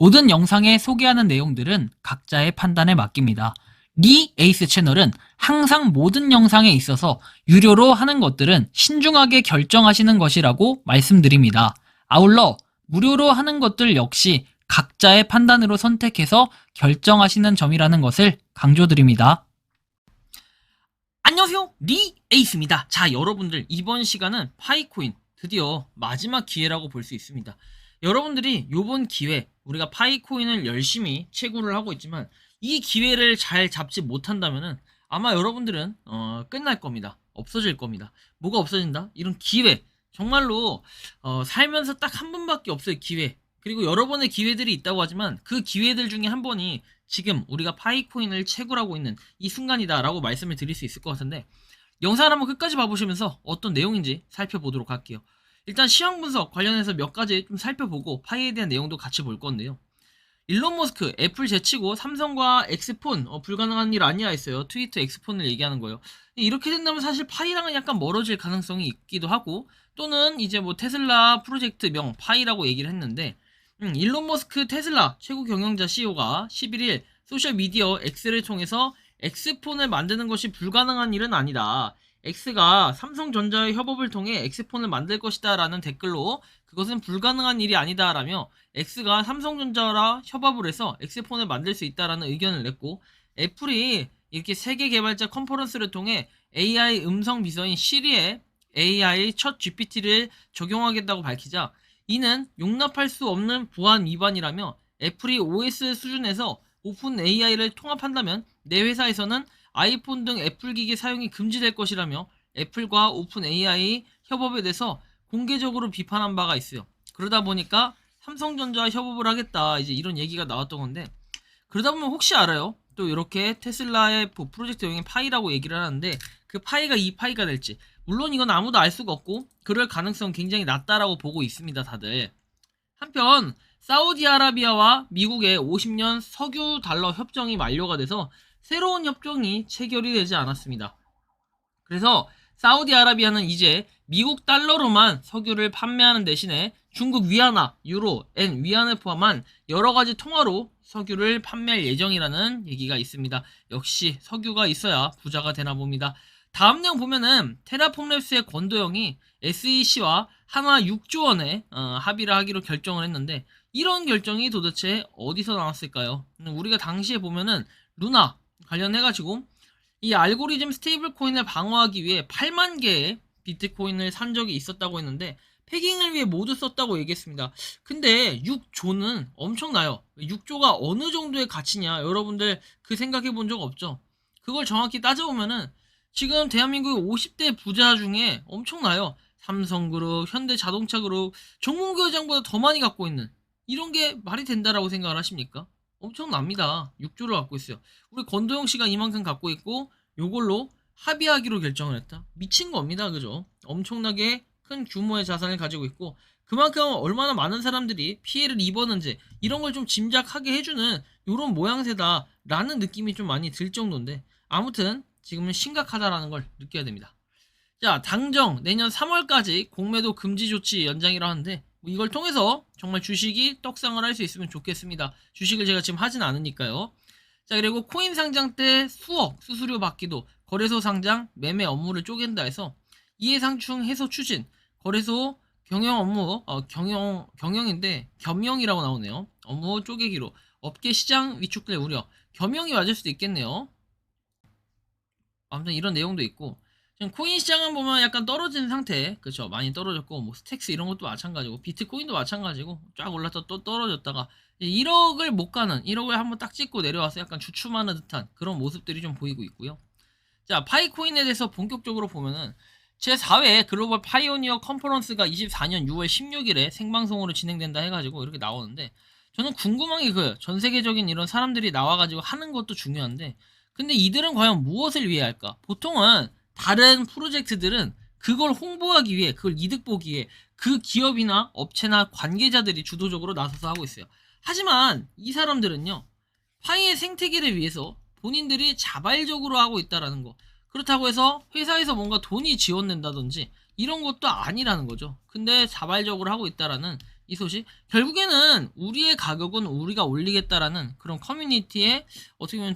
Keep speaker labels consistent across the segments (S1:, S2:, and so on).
S1: 모든 영상에 소개하는 내용들은 각자의 판단에 맡깁니다. 리 에이스 채널은 항상 모든 영상에 있어서 유료로 하는 것들은 신중하게 결정하시는 것이라고 말씀드립니다. 아울러 무료로 하는 것들 역시 각자의 판단으로 선택해서 결정하시는 점이라는 것을 강조드립니다. 안녕하세요, 리 에이스입니다. 자, 여러분들, 이번 시간은 파이코인 드디어 마지막 기회라고 볼 수 있습니다. 여러분들이 이번 기회, 우리가 파이코인을 열심히 채굴을 하고 있지만 이 기회를 잘 잡지 못한다면은 아마 여러분들은 끝날 겁니다. 없어질 겁니다. 뭐가 없어진다? 이런 기회, 정말로 살면서 딱 한 번밖에 없을 기회, 그리고 여러 번의 기회들이 있다고 하지만 그 기회들 중에 한 번이 지금 우리가 파이코인을 채굴하고 있는 이 순간이다 라고 말씀을 드릴 수 있을 것 같은데, 영상을 한번 끝까지 봐보시면서 어떤 내용인지 살펴보도록 할게요. 일단 시황 분석 관련해서 몇 가지 좀 살펴보고 파이에 대한 내용도 같이 볼 건데요. 일론 머스크 애플 제치고 삼성과 엑스폰 불가능한 일 아니야 했어요. 트위터 엑스폰을 얘기하는 거예요. 이렇게 된다면 사실 파이랑은 약간 멀어질 가능성이 있기도 하고, 또는 이제 뭐 테슬라 프로젝트명 파이라고 얘기를 했는데, 일론 머스크 테슬라 최고 경영자 CEO가 11일 소셜미디어 X를 통해서 엑스폰을 만드는 것이 불가능한 일은 아니다. X가 삼성전자의 협업을 통해 엑스폰을 만들 것이다 라는 댓글로 그것은 불가능한 일이 아니다 라며 X가 삼성전자와 협업을 해서 엑스폰을 만들 수 있다라는 의견을 냈고, 애플이 이렇게 세계 개발자 컨퍼런스를 통해 AI 음성 비서인 시리에 AI 첫 GPT를 적용하겠다고 밝히자, 이는 용납할 수 없는 보안 위반이라며 애플이 OS 수준에서 오픈 AI를 통합한다면 내 회사에서는 아이폰 등 애플 기기 사용이 금지될 것이라며 애플과 오픈 AI 협업에 대해서 공개적으로 비판한 바가 있어요. 그러다 보니까 삼성전자와 협업을 하겠다, 이제 이런 얘기가 나왔던 건데, 그러다 보면 혹시 알아요? 또 이렇게 테슬라의 프로젝트명인 파이라고 얘기를 하는데 그 파이가 이 파이가 될지, 물론 이건 아무도 알 수가 없고 그럴 가능성 굉장히 낮다라고 보고 있습니다, 다들. 한편 사우디아라비아와 미국의 50년 석유 달러 협정이 만료가 돼서 새로운 협정이 체결이 되지 않았습니다. 그래서 사우디아라비아는 이제 미국 달러로만 석유를 판매하는 대신에 중국 위안화, 유로, 엔, 위안을 포함한 여러가지 통화로 석유를 판매할 예정이라는 얘기가 있습니다. 역시 석유가 있어야 부자가 되나 봅니다. 다음 내용 보면은 테라폼랩스의 권도영이 SEC와 한화 6조 원의 합의를 하기로 결정을 했는데, 이런 결정이 도대체 어디서 나왔을까요? 우리가 당시에 보면은 루나 관련해가지고 이 알고리즘 스테이블 코인을 방어하기 위해 8만 개의 비트코인을 산 적이 있었다고 했는데 패깅을 위해 모두 썼다고 얘기했습니다. 근데 6조는 엄청나요. 6조가 어느 정도의 가치냐, 여러분들 그 생각해 본 적 없죠? 그걸 정확히 따져보면은 지금 대한민국의 50대 부자 중에 엄청나요. 삼성그룹, 현대자동차그룹, 정문교회장보다 더 많이 갖고 있는, 이런 게 말이 된다라고 생각을 하십니까? 엄청납니다. 6조를 갖고 있어요. 우리 권도영 씨가 이만큼 갖고 있고 요걸로 합의하기로 결정을 했다. 미친 겁니다. 그죠? 엄청나게 큰 규모의 자산을 가지고 있고, 그만큼 얼마나 많은 사람들이 피해를 입었는지 이런 걸 좀 짐작하게 해주는 요런 모양새다 라는 느낌이 좀 많이 들 정도인데, 아무튼 지금은 심각하다라는 걸 느껴야 됩니다. 자, 당정 내년 3월까지 공매도 금지 조치 연장이라 하는데 이걸 통해서 정말 주식이 떡상을 할 수 있으면 좋겠습니다. 주식을 제가 지금 하진 않으니까요. 자, 그리고 코인 상장 때 수억 수수료 받기도 거래소 상장 매매 업무를 쪼갠다 해서 이해상충 해소 추진, 거래소 경영 업무 경영인데 겸용이라고 나오네요. 업무 쪼개기로 업계 시장 위축될 우려, 겸용이 맞을 수도 있겠네요. 아무튼 이런 내용도 있고, 지금 코인 시장은 보면 약간 떨어진 상태, 그쵸? 많이 떨어졌고, 뭐 스택스 이런 것도 마찬가지고, 비트코인도 마찬가지고, 쫙 올랐다 또 떨어졌다가 1억을 못 가는, 1억을 한번 딱 찍고 내려와서 약간 주춤하는 듯한 그런 모습들이 좀 보이고 있고요. 자, 파이코인에 대해서 본격적으로 보면은 제4회 글로벌 파이오니어 컨퍼런스가 24년 6월 16일에 생방송으로 진행된다 해가지고 이렇게 나오는데, 저는 궁금한 게 그거예요. 전 세계적인 이런 사람들이 나와가지고 하는 것도 중요한데, 근데 이들은 과연 무엇을 위해 할까? 보통은 다른 프로젝트들은 그걸 홍보하기 위해, 그걸 이득 보기 위해 그 기업이나 업체나 관계자들이 주도적으로 나서서 하고 있어요. 하지만 이 사람들은요, 파이의 생태계를 위해서 본인들이 자발적으로 하고 있다라는 거, 그렇다고 해서 회사에서 뭔가 돈이 지원된다든지 이런 것도 아니라는 거죠. 근데 자발적으로 하고 있다라는 이 소식. 결국에는 우리의 가격은 우리가 올리겠다라는 그런 커뮤니티의 어떻게 보면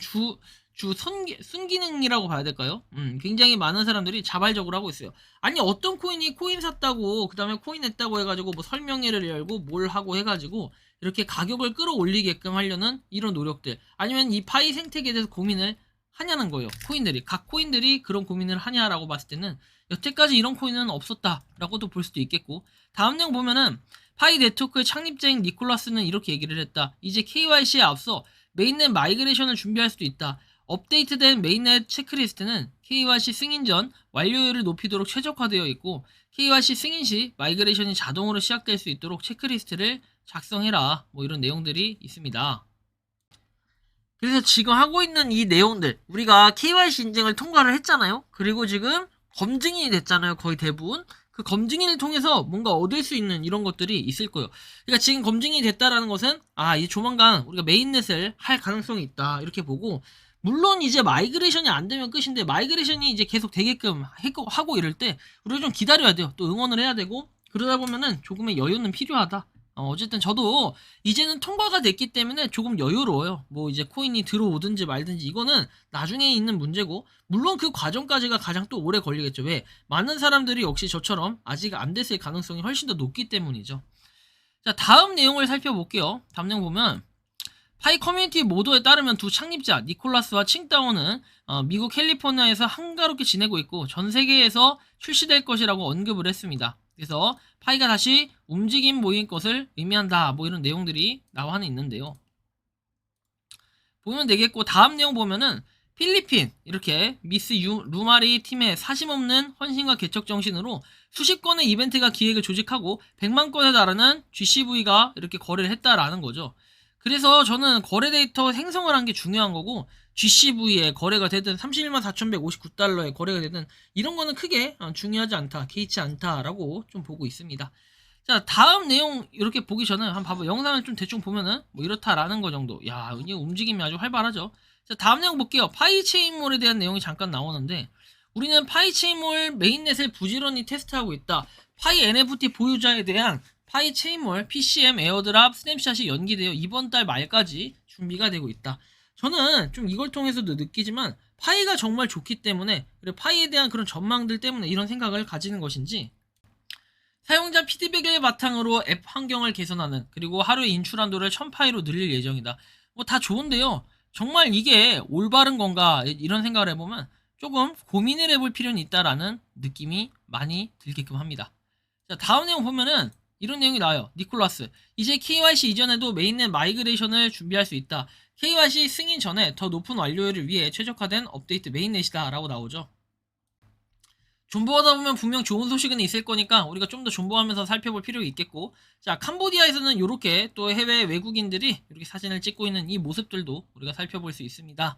S1: 순기능이라고 봐야 될까요? 굉장히 많은 사람들이 자발적으로 하고 있어요. 아니, 어떤 코인이 코인 샀다고, 그 다음에 코인 냈다고 해가지고 뭐 설명회를 열고 뭘 하고 해가지고 이렇게 가격을 끌어올리게끔 하려는 이런 노력들. 아니면 이 파이 생태계에 대해서 고민을 하냐는 거예요. 각 코인들이 그런 고민을 하냐라고 봤을 때는 여태까지 이런 코인은 없었다라고도 볼 수도 있겠고, 다음 내용 보면은 파이 네트워크의 창립자인 니콜라스는 이렇게 얘기를 했다. 이제 KYC에 앞서 메인넷 마이그레이션을 준비할 수도 있다. 업데이트된 메인넷 체크리스트는 KYC 승인 전 완료율을 높이도록 최적화되어 있고, KYC 승인 시 마이그레이션이 자동으로 시작될 수 있도록 체크리스트를 작성해라. 뭐 이런 내용들이 있습니다. 그래서 지금 하고 있는 이 내용들, 우리가 KYC 인증을 통과를 했잖아요. 그리고 지금 검증이 됐잖아요. 거의 대부분. 그 검증인을 통해서 뭔가 얻을 수 있는 이런 것들이 있을 거예요. 그러니까 지금 검증이 됐다라는 것은 이제 조만간 우리가 메인넷을 할 가능성이 있다 이렇게 보고, 물론 이제 마이그레이션이 안 되면 끝인데, 마이그레이션이 이제 계속 되게끔 하고 이럴 때 우리가 좀 기다려야 돼요. 또 응원을 해야 되고, 그러다 보면은 조금의 여유는 필요하다. 어쨌든 저도 이제는 통과가 됐기 때문에 조금 여유로워요. 뭐 이제 코인이 들어오든지 말든지 이거는 나중에 있는 문제고, 물론 그 과정까지가 가장 또 오래 걸리겠죠. 왜? 많은 사람들이 역시 저처럼 아직 안 됐을 가능성이 훨씬 더 높기 때문이죠. 자, 다음 내용을 살펴볼게요. 다음 내용 보면, 파이 커뮤니티 모더에 따르면 두 창립자 니콜라스와 칭다오는 미국 캘리포니아에서 한가롭게 지내고 있고 전 세계에서 출시될 것이라고 언급을 했습니다. 그래서 파이가 다시 움직임 모일 것을 의미한다. 뭐 이런 내용들이 나와는 있는데요. 보면 되겠고, 다음 내용 보면은 필리핀 이렇게 미스 루마리 팀의 사심없는 헌신과 개척 정신으로 수십 건의 이벤트가 기획을 조직하고 100만 건에 달하는 GCV가 이렇게 거래를 했다라는 거죠. 그래서 저는 거래 데이터 생성을 한 게 중요한 거고, GCV에 거래가 되든 31만 4,159달러에 거래가 되든 이런 거는 크게 중요하지 않다, 개의치 않다라고 좀 보고 있습니다. 자, 다음 내용 이렇게 보기 전에 한번 봐봐. 영상을 좀 대충 보면은 뭐 이렇다라는 거 정도. 야, 이게 움직임이 아주 활발하죠. 자, 다음 내용 볼게요. 파이체인몰에 대한 내용이 잠깐 나오는데, 우리는 파이체인몰 메인넷을 부지런히 테스트하고 있다. 파이 NFT 보유자에 대한 파이체인몰 PCM 에어드랍 스냅샷이 연기되어 이번 달 말까지 준비가 되고 있다. 저는 좀 이걸 통해서도 느끼지만 파이가 정말 좋기 때문에, 그리고 파이에 대한 그런 전망들 때문에 이런 생각을 가지는 것인지, 사용자 피드백을 바탕으로 앱 환경을 개선하는, 그리고 하루에 인출 한도를 1000파이로 늘릴 예정이다. 뭐 다 좋은데요. 정말 이게 올바른 건가 이런 생각을 해보면 조금 고민을 해볼 필요는 있다라는 느낌이 많이 들게끔 합니다. 자, 다음 내용 보면은 이런 내용이 나와요. 니콜라스, 이제 KYC 이전에도 메인넷 마이그레이션을 준비할 수 있다. KYC 승인 전에 더 높은 완료율을 위해 최적화된 업데이트 메인넷이다 라고 나오죠. 존버하다 보면 분명 좋은 소식은 있을 거니까 우리가 좀 더 존버하면서 살펴볼 필요가 있겠고, 자, 캄보디아에서는 이렇게 또 해외 외국인들이 이렇게 사진을 찍고 있는 이 모습들도 우리가 살펴볼 수 있습니다.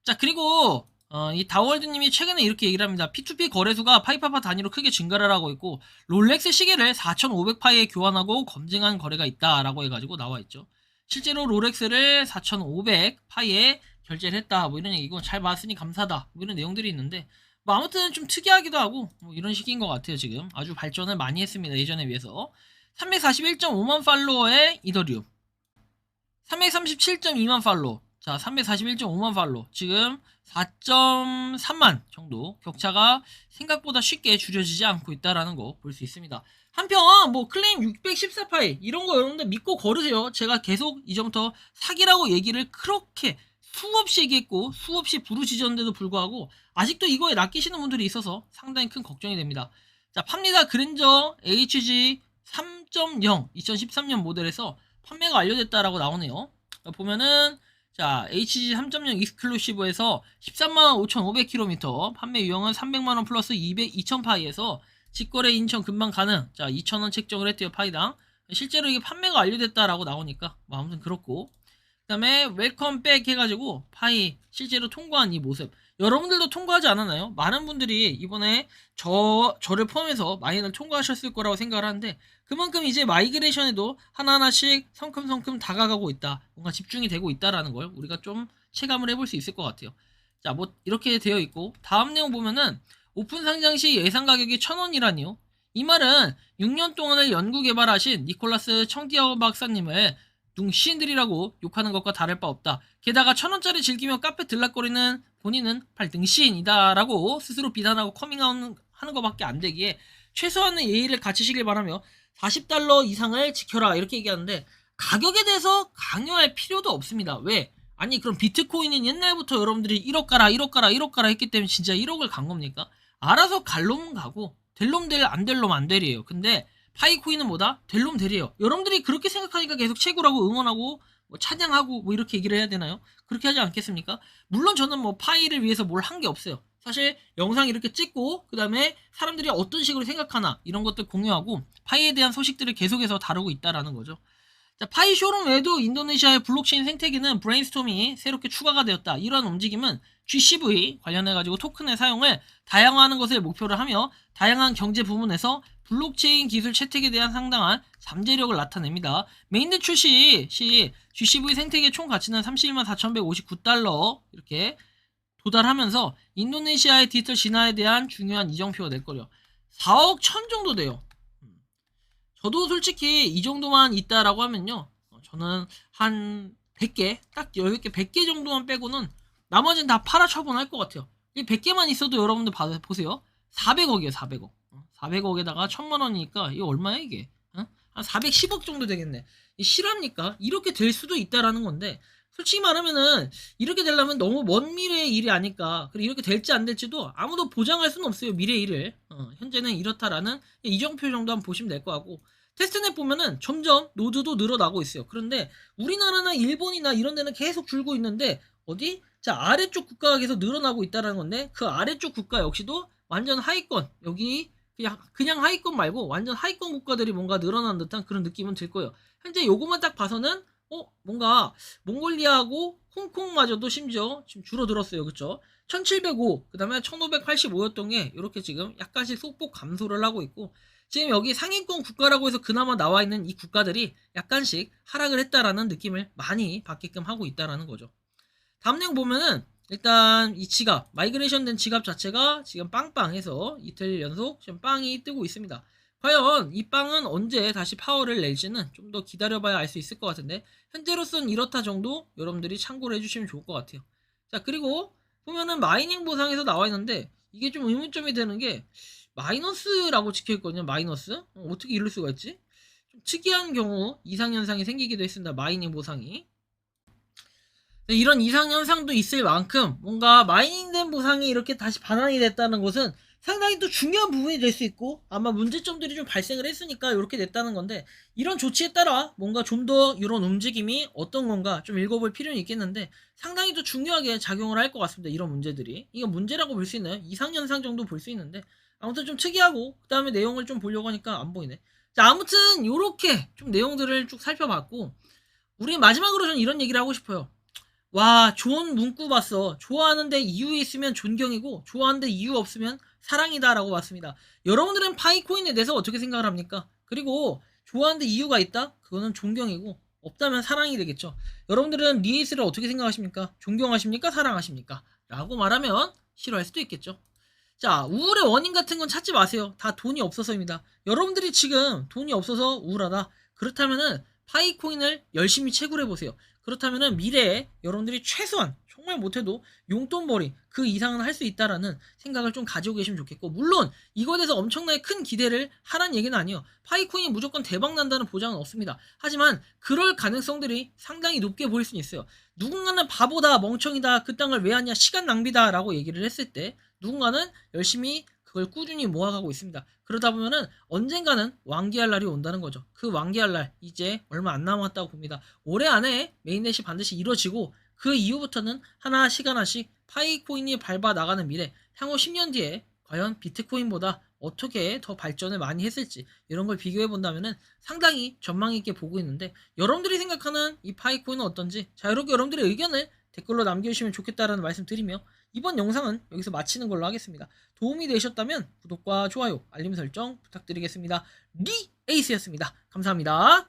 S1: 자, 그리고 이 다월드님이 최근에 이렇게 얘기를 합니다. P2P 거래수가 파이파파 단위로 크게 증가를 하고 있고, 롤렉스 시계를 4,500파이에 교환하고 검증한 거래가 있다라고 해가지고 나와 있죠. 실제로 롤렉스를 4,500파이에 결제를 했다. 뭐 이런 얘기고, 잘 봤으니 감사다. 뭐 이런 내용들이 있는데, 뭐 아무튼 좀 특이하기도 하고 뭐 이런 식인 것 같아요. 지금 아주 발전을 많이 했습니다. 예전에 비해서. 341.5만 팔로워의 이더리움, 337.2만 팔로워, 자 341.5만 팔로워, 지금 4.3만 정도 격차가 생각보다 쉽게 줄여지지 않고 있다라는 거 볼 수 있습니다. 한편 뭐 클레임 614파이 이런 거 여러분들 믿고 거르세요. 제가 계속 이전부터 사기라고 얘기를 그렇게 수없이 얘기했고 수없이 부르짖었는데도 불구하고 아직도 이거에 낚이시는 분들이 있어서 상당히 큰 걱정이 됩니다. 자, 팝니다. 그랜저 HG 3.0 2013년 모델에서 판매가 완료됐다라고 나오네요. 보면은 자, HG 3.0 익스클루시브에서 13만 5,500km, 판매 유형은 300만원 플러스 2000파이에서 직거래 인천 금방 가능. 자, 2,000원 책정을 했대요, 파이당. 실제로 이게 판매가 완료됐다라고 나오니까 뭐 아무튼 그렇고, 그 다음에 웰컴 백 해가지고 파이 실제로 통과한 이 모습, 여러분들도 통과하지 않았나요? 많은 분들이 이번에 저를 포함해서 많이들 통과하셨을 거라고 생각을 하는데, 그만큼 이제 마이그레이션에도 하나하나씩 성큼성큼 다가가고 있다, 뭔가 집중이 되고 있다라는 걸 우리가 좀 체감을 해볼 수 있을 것 같아요. 자, 뭐 이렇게 되어 있고, 다음 내용 보면은 오픈 상장 시 예상 가격이 1,000원이라니요. 이 말은 6년 동안을 연구 개발하신 니콜라스 청디아오 박사님을 둥시인들이라고 욕하는 것과 다를 바 없다. 게다가 1,000원짜리 즐기며 카페 들락거리는 본인은 발등시인이다라고 스스로 비난하고 커밍아웃 하는 것밖에 안 되기에 최소한의 예의를 갖추시길 바라며 40달러 이상을 지켜라 이렇게 얘기하는데, 가격에 대해서 강요할 필요도 없습니다. 왜? 아니 그럼 비트코인은 옛날부터 여러분들이 1억 가라 1억 가라 1억 가라 했기 때문에 진짜 1억을 간 겁니까? 알아서 갈 놈은 가고 될 놈 될, 안 될 놈 안 될이에요. 근데 파이코인은 뭐다? 될 놈 될이에요. 여러분들이 그렇게 생각하니까 계속 최고라고 응원하고 뭐 찬양하고 뭐 이렇게 얘기를 해야 되나요? 그렇게 하지 않겠습니까? 물론 저는 뭐 파이를 위해서 뭘 한 게 없어요. 사실 영상 이렇게 찍고 그 다음에 사람들이 어떤 식으로 생각하나 이런 것들 공유하고 파이에 대한 소식들을 계속해서 다루고 있다라는 거죠. 자, 파이 쇼룸 외에도 인도네시아의 블록체인 생태계는 브레인스톰이 새롭게 추가가 되었다. 이러한 움직임은 GCV 관련해가지고 토큰의 사용을 다양화하는 것을 목표로 하며 다양한 경제 부문에서 블록체인 기술 채택에 대한 상당한 잠재력을 나타냅니다. 메인넷 출시 시 GCV 생태계 총 가치는 31만 4,159달러 이렇게 도달하면서 인도네시아의 디지털 진화에 대한 중요한 이정표가 될 거려. 4억 1천 정도 돼요. 저도 솔직히 이 정도만 있다라고 하면요, 저는 한 100개, 딱 10개, 100개 정도만 빼고는 나머지는 다 팔아 처분할 것 같아요. 이 100개만 있어도 여러분들 보세요. 400억이에요, 400억. 400억에다가 1,000만 원이니까 이거 얼마야 이게? 한 410억 정도 되겠네. 실합니까? 이렇게 될 수도 있다라는 건데, 솔직히 말하면은 이렇게 되려면 너무 먼 미래의 일이 아닐까. 그리고 이렇게 될지 안 될지도 아무도 보장할 수는 없어요, 미래의 일을. 현재는 이렇다라는 이정표 정도 한번 보시면 될 것 같고, 테스트넷 보면은 점점 노드도 늘어나고 있어요. 그런데 우리나라나 일본이나 이런 데는 계속 줄고 있는데, 어디? 자, 아래쪽 국가가 계속 늘어나고 있다는 건데, 그 아래쪽 국가 역시도 완전 하위권, 여기 그냥 하위권 말고 완전 하위권 국가들이 뭔가 늘어난 듯한 그런 느낌은 들 거예요. 현재 요거만 딱 봐서는 뭔가 몽골리아하고 홍콩마저도 심지어 지금 줄어들었어요. 그쵸? 1705, 그 다음에 1585였던 게 이렇게 지금 약간씩 소폭 감소를 하고 있고, 지금 여기 상위권 국가라고 해서 그나마 나와 있는 이 국가들이 약간씩 하락을 했다라는 느낌을 많이 받게끔 하고 있다라는 거죠. 다음 내용 보면은 일단 이 지갑, 마이그레이션 된 지갑 자체가 지금 빵빵해서 이틀 연속 지금 빵이 뜨고 있습니다. 과연 이 빵은 언제 다시 파워를 낼지는 좀 더 기다려봐야 알 수 있을 것 같은데, 현재로서는 이렇다 정도 여러분들이 참고를 해주시면 좋을 것 같아요. 자, 그리고 보면은 마이닝 보상에서 나와 있는데 이게 좀 의문점이 되는 게 마이너스라고 찍혀있거든요. 마이너스? 어떻게 이럴 수가 있지? 좀 특이한 경우 이상현상이 생기기도 했습니다. 마이닝 보상이. 이런 이상현상도 있을 만큼 뭔가 마이닝된 보상이 이렇게 다시 반환이 됐다는 것은 상당히 또 중요한 부분이 될 수 있고, 아마 문제점들이 좀 발생을 했으니까 이렇게 됐다는 건데, 이런 조치에 따라 뭔가 좀 더 이런 움직임이 어떤 건가 좀 읽어볼 필요는 있겠는데, 상당히 또 중요하게 작용을 할 것 같습니다. 이런 문제들이. 이거 문제라고 볼 수 있나요? 이상현상 정도 볼 수 있는데, 아무튼 좀 특이하고 그 다음에 내용을 좀 보려고 하니까 안 보이네. 자, 아무튼 요렇게 좀 내용들을 쭉 살펴봤고, 우리 마지막으로 저는 이런 얘기를 하고 싶어요. 와, 좋은 문구 봤어. 좋아하는데 이유 있으면 존경이고, 좋아하는데 이유 없으면 사랑이다 라고 봤습니다. 여러분들은 파이코인에 대해서 어떻게 생각을 합니까? 그리고 좋아하는데 이유가 있다? 그거는 존경이고, 없다면 사랑이 되겠죠. 여러분들은 리에이스를 어떻게 생각하십니까? 존경하십니까? 사랑하십니까? 라고 말하면 싫어할 수도 있겠죠. 자, 우울의 원인 같은 건 찾지 마세요. 다 돈이 없어서입니다. 여러분들이 지금 돈이 없어서 우울하다. 그렇다면은 파이코인을 열심히 채굴해보세요. 그렇다면은 미래에 여러분들이 최소한 정말 못해도 용돈벌이 그 이상은 할 수 있다라는 생각을 좀 가지고 계시면 좋겠고, 물론 이거에 대해서 엄청나게 큰 기대를 하라는 얘기는 아니에요. 파이코인이 무조건 대박 난다는 보장은 없습니다. 하지만 그럴 가능성들이 상당히 높게 보일 수는 있어요. 누군가는 바보다, 멍청이다, 그 땅을 왜 하냐, 시간 낭비다 라고 얘기를 했을 때, 누군가는 열심히 그걸 꾸준히 모아가고 있습니다. 그러다 보면은 언젠가는 완기할 날이 온다는 거죠. 그 완기할 날 이제 얼마 안 남았다고 봅니다. 올해 안에 메인넷이 반드시 이루어지고, 그 이후부터는 하나씩 하나씩 파이코인이 밟아 나가는 미래, 향후 10년 뒤에 과연 비트코인보다 어떻게 더 발전을 많이 했을지 이런 걸 비교해 본다면은 상당히 전망 있게 보고 있는데, 여러분들이 생각하는 이 파이코인은 어떤지, 자, 이렇게 여러분들의 의견을 댓글로 남겨주시면 좋겠다라는 말씀 드리며, 이번 영상은 여기서 마치는 걸로 하겠습니다. 도움이 되셨다면 구독과 좋아요, 알림 설정 부탁드리겠습니다. 리에이스였습니다. 감사합니다.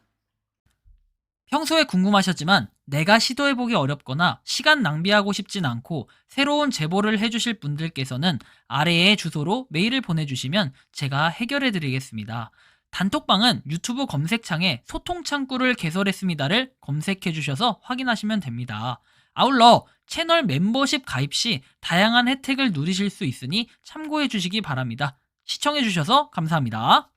S1: 평소에 궁금하셨지만
S2: 내가 시도해보기 어렵거나 시간 낭비하고 싶진 않고 새로운 제보를 해주실 분들께서는 아래의 주소로 메일을 보내주시면 제가 해결해드리겠습니다. 단톡방은 유튜브 검색창에 소통 창구를 개설했습니다를 검색해주셔서 확인하시면 됩니다. 아울러 채널 멤버십 가입 시 다양한 혜택을 누리실 수 있으니 참고해주시기 바랍니다. 시청해주셔서 감사합니다.